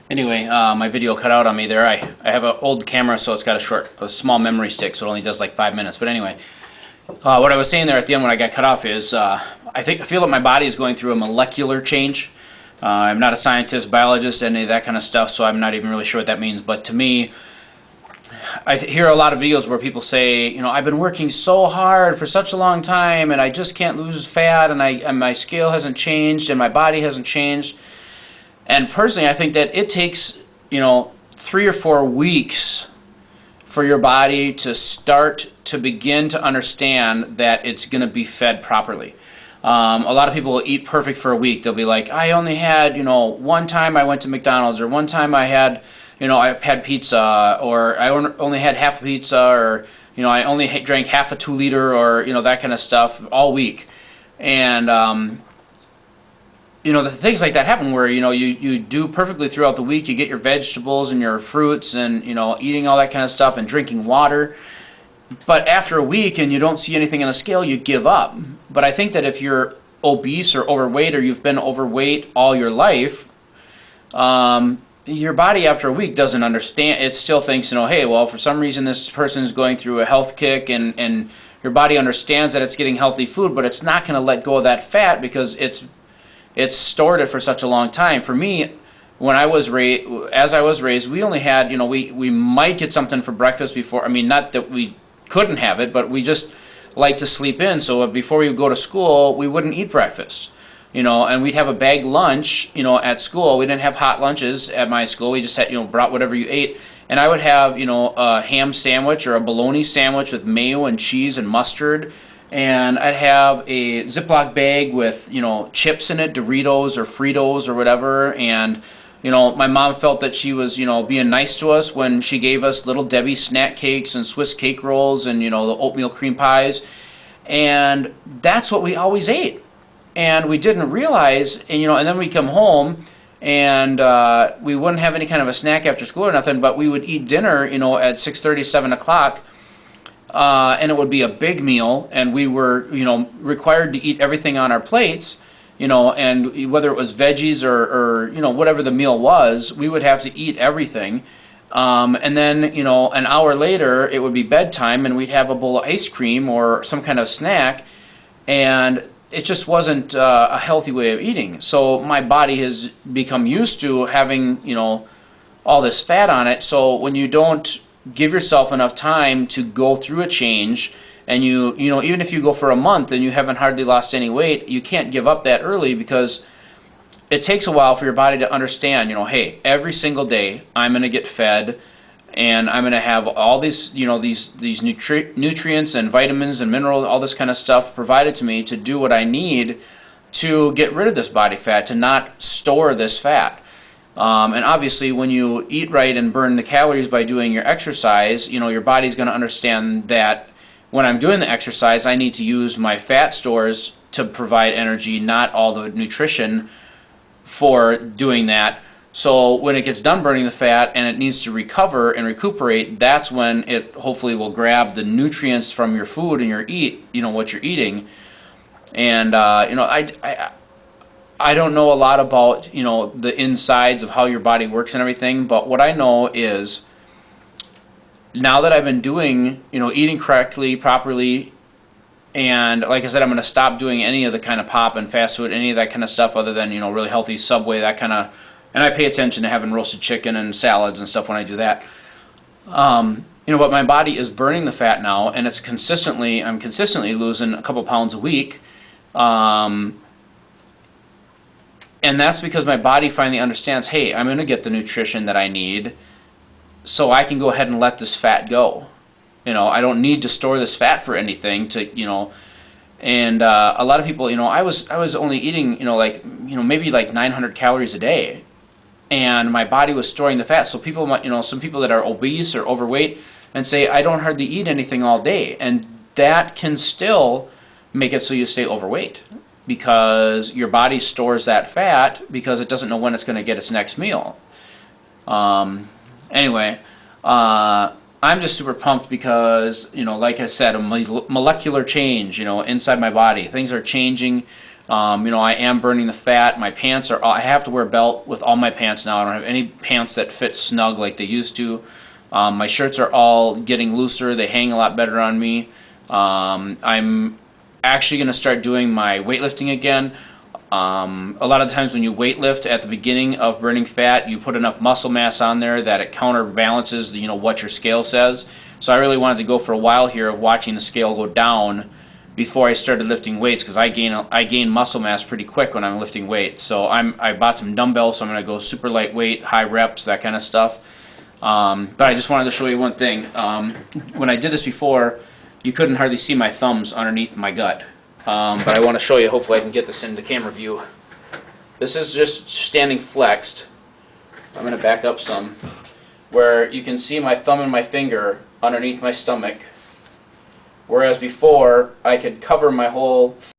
Anyway, my video cut out on me there. I have an old camera, so it's got a small memory stick, so it only does like 5 minutes. But anyway, what I was saying there at the end when I got cut off is I feel that my body is going through a molecular change. I'm not a scientist, biologist, any of that kind of stuff, so I'm not even really sure what that means. But to me, I hear a lot of videos where people say, I've been working so hard for such a long time, and I just can't lose fat, and my scale hasn't changed, and my body hasn't changed. And personally, I think that it takes, 3 or 4 weeks for your body to start to begin to understand that it's going to be fed properly. A lot of people will eat perfect for a week. They'll be like, I only had, one time I went to McDonald's, or one time I had, I had pizza, or I only had half a pizza, or, I only drank half a 2 liter, or, that kind of stuff all week. And, the things like that happen where, you do perfectly throughout the week. You get your vegetables and your fruits and, eating all that kind of stuff and drinking water. But after a week and you don't see anything on the scale, you give up. But I think that if you're obese or overweight, or you've been overweight all your life, your body after a week doesn't understand. It still thinks, hey, well, for some reason this person is going through a health kick, and your body understands that it's getting healthy food, but it's not going to let go of that fat because it's stored it for such a long time. For me, when I was as I was raised, we only had, we might get something for breakfast before. I mean, not that we couldn't have it, but we just like to sleep in. So before we would go to school, we wouldn't eat breakfast, and we'd have a bag lunch, at school. We didn't have hot lunches at my school. We just had, brought whatever you ate. And I would have, a ham sandwich or a bologna sandwich with mayo and cheese and mustard. And I'd have a Ziploc bag with, chips in it, Doritos or Fritos or whatever. And, my mom felt that she was, being nice to us when she gave us Little Debbie snack cakes and Swiss cake rolls and, the oatmeal cream pies. And that's what we always ate. And we didn't realize, and then we'd come home and we wouldn't have any kind of a snack after school or nothing, but we would eat dinner, at 6:30, 7 o'clock. And it would be a big meal, and we were, required to eat everything on our plates, and whether it was veggies or whatever the meal was, we would have to eat everything. And then, an hour later, it would be bedtime, and we'd have a bowl of ice cream or some kind of snack, and it just wasn't a healthy way of eating. So my body has become used to having, all this fat on it. So when you don't give yourself enough time to go through a change, and even if you go for a month and you haven't hardly lost any weight, you can't give up that early, because it takes a while for your body to understand, hey, every single day I'm going to get fed, and I'm going to have all these, these nutrients and vitamins and minerals, all this kind of stuff provided to me to do what I need to get rid of this body fat, to not store this fat. And obviously, when you eat right and burn the calories by doing your exercise, your body's going to understand that when I'm doing the exercise, I need to use my fat stores to provide energy, not all the nutrition for doing that. So when it gets done burning the fat and it needs to recover and recuperate, that's when it hopefully will grab the nutrients from your food and what you're eating. And I don't know a lot about, the insides of how your body works and everything, but what I know is, now that I've been doing, eating correctly, properly, and like I said, I'm going to stop doing any of the kind of pop and fast food, any of that kind of stuff other than, really healthy Subway, that kind of, and I pay attention to having roasted chicken and salads and stuff when I do that. But my body is burning the fat now, and I'm consistently losing a couple pounds a week. And that's because my body finally understands, hey, I'm going to get the nutrition that I need, so I can go ahead and let this fat go. I don't need to store this fat for anything and a lot of people, I was only eating, maybe like 900 calories a day, and my body was storing the fat. So people might, some people that are obese or overweight and say, I don't hardly eat anything all day, and that can still make it so you stay overweight, because your body stores that fat because it doesn't know when it's going to get its next meal. Anyway, I'm just super pumped because, like I said, a molecular change, inside my body. Things are changing. You know, I am burning the fat. My pants are, I have to wear a belt with all my pants now. I don't have any pants that fit snug like they used to. My shirts are all getting looser. They hang a lot better on me. I'm actually going to start doing my weightlifting again. A lot of the times when you weightlift at the beginning of burning fat, you put enough muscle mass on there that it counterbalances, you know, what your scale says. So I really wanted to go for a while here of watching the scale go down before I started lifting weights, because I gain muscle mass pretty quick when I'm lifting weights. So I bought some dumbbells, so I'm going to go super lightweight, high reps, that kind of stuff. But I just wanted to show you one thing. When I did this before, you couldn't hardly see my thumbs underneath my gut. But I want to show you, hopefully I can get this into camera view. This is just standing flexed. I'm going to back up some, where you can see my thumb and my finger underneath my stomach. Whereas before, I could cover my whole